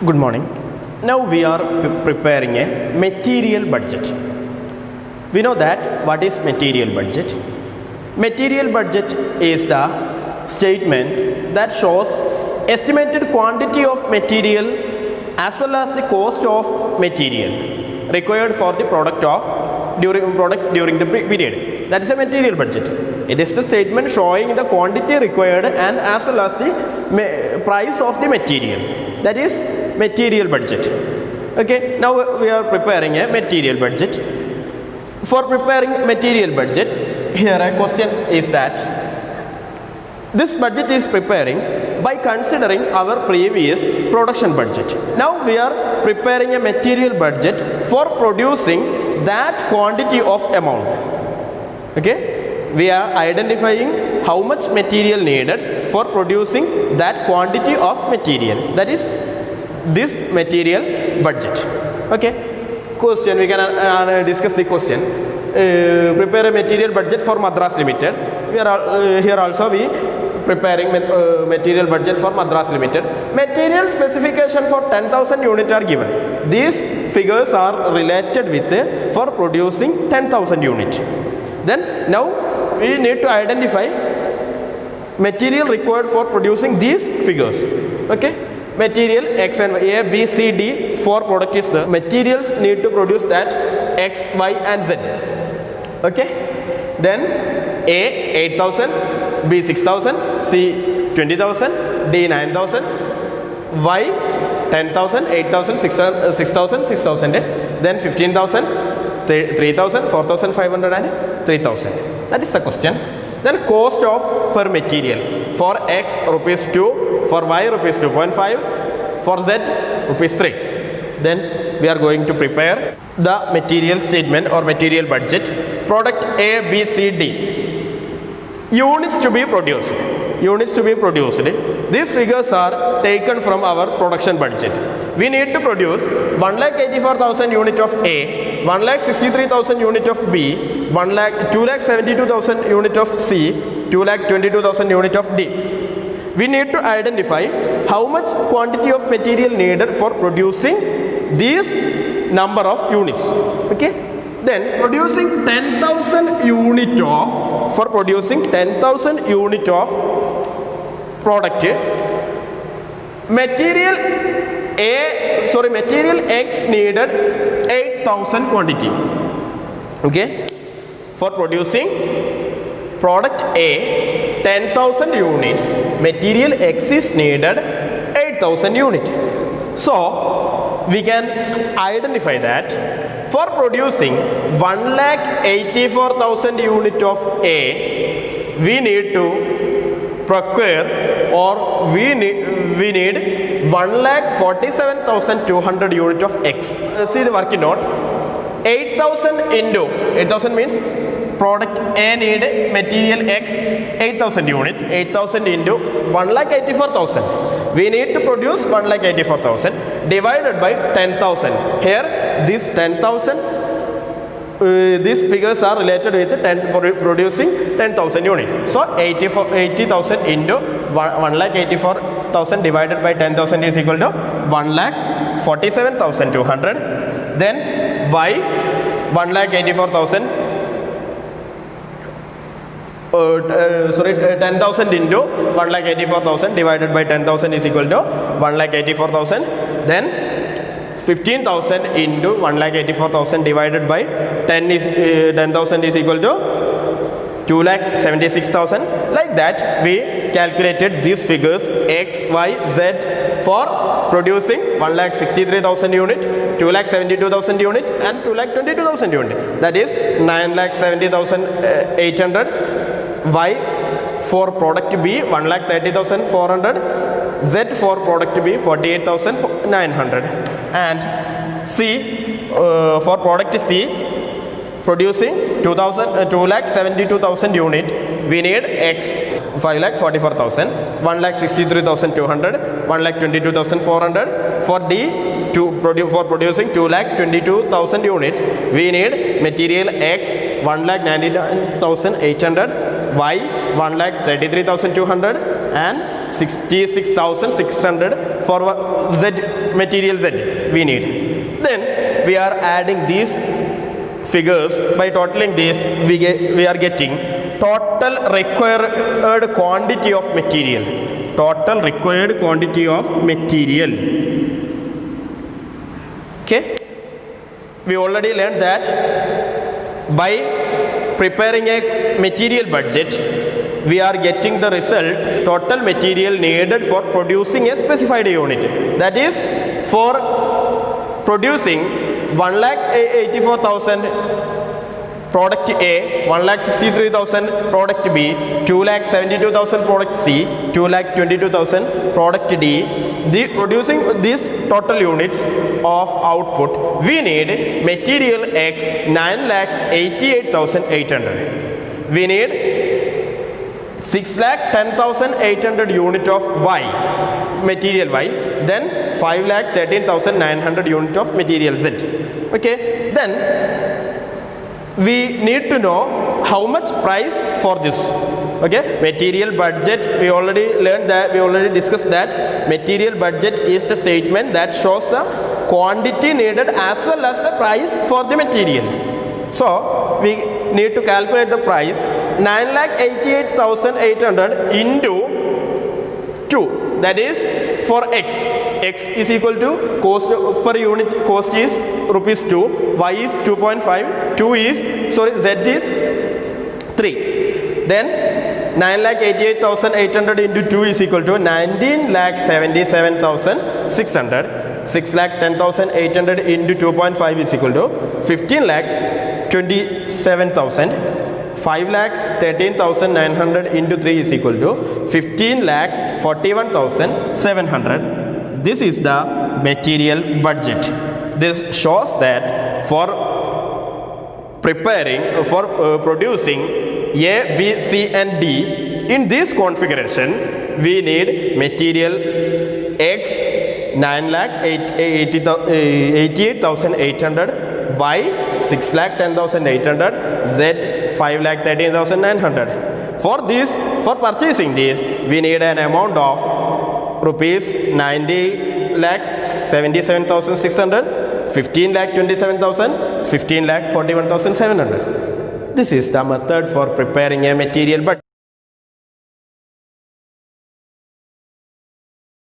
Good morning. Now we are preparing a material budget. We know that what is material budget? Material budget is the statement that shows estimated quantity of material as well as the cost of material required for the product during the period. That is a material budget. It is the statement showing the quantity required and as well as the price of the material. That is material budget. Okay, now we are preparing a material budget. For preparing material budget, here a question is that this budget is preparing by considering our previous production budget. Now we are preparing a material budget for producing that quantity of amount. Okay, we are identifying how much material needed for producing that quantity of material. That is this material budget. Okay, question, we can discuss the question. Prepare a material budget for Madras Limited. We are here also we preparing material budget for Madras Limited. Material specification for 10,000 units are given. These figures are related with for producing 10,000 units. Then now we need to identify material required for producing these figures. Okay, material X and Y, A, B, C, D, 4 product is the materials need to produce that X, Y and Z. Okay, then A 8,000, B 6,000, C 20,000, D 9,000, Y 10,000, 8,000, 6,000, 6,000, then 15,000, 3,000, 4,500 and 3,000. That is the question. Then cost of per material. For X rupees 2, for Y rupees 2.5, for Z rupees 3. Then we are going to prepare the material statement or material budget. Product A, B, C, D. Units to be produced. Units to be produced. These figures are taken from our production budget. We need to produce 1,84,000 unit of A, 1,63,000 unit of B, 2,72,000 unit of C, 2,22,000 unit of D. We need to identify how much quantity of material needed for producing these number of units. Okay. Then producing 10,000 unit of, for producing 10,000 unit of product, material X needed 8,000 quantity. Okay, for producing product A 10,000 units, material X is needed 8,000 unit. So we can identify that for producing 1,84,000 unit of A, we need to procure or we need 1,47,200 unit of X. See the working note. 8,000 into 8,000 means product A need material X 8,000 unit. 8,000 into 1,84,000. We need to produce 1,84,000 divided by 10,000. Here this 10,000. These figures are related with producing 10,000 units. So 80,000 into 1,84,000 divided by 10,000 is equal to 1,47,200. Then Y 1,84,000. 10,000 into 1,84,000 divided by 10,000 is equal to 1,84,000. Then 15,000 into 1,84,000 divided by 10,000 is equal to 2,76,000. Like that we calculated these figures X, Y, Z for producing 1,63,000 unit, 2,72,000 unit and 2,22,000 unit. That is 9,70,800. Y for product B 1,30,400, Z for product B 48,900, and C for product C producing 2,72,000 unit, we need X 5,44,000, 1,63,200, 1,22,400. For D for producing 2,22,000 units, we need material X 1,99,800, Y 1,33,200 and 66,600 for Z material Z we need. Then we are adding these figures. By totaling this, we are getting total required quantity of material. Total required quantity of material. Okay, we already learned that by preparing a material budget, we are getting the result total material needed for producing a specified unit. That is, for producing 1,84,000 product A, 1,63,000 product B, 2,72,000 product C, 2,22,000 product D. Producing these total units of output, we need material X 9,88,800. We need 6,10,800 unit of Y, material Y, then 5,13,900 unit of material Z. Okay, then we need to know how much price for this. Okay, material budget, we already learned that, we already discussed that material budget is the statement that shows the quantity needed as well as the price for the material. So we need to calculate the price 9,88,800 into 2, that is for X. X is equal to cost per unit, cost is rupees 2, Y is 2.5, 2 is, sorry, Z is 3. Then 9,88,800 into 2 is equal to 19,77,600. 6,10,800 into 2.5 is equal to 15,27,000. 5,13,900 into 3 is equal to 15,41,700. This is the material budget. This shows that for preparing, for producing A, B, C and D in this configuration, we need material X 9,88,800, Y 6,10,800, Z 5,13,900. For this, for purchasing this, we need an amount of rupees 90,77,600, 15,27,000, 15,41,700. This is the method for preparing a material budget.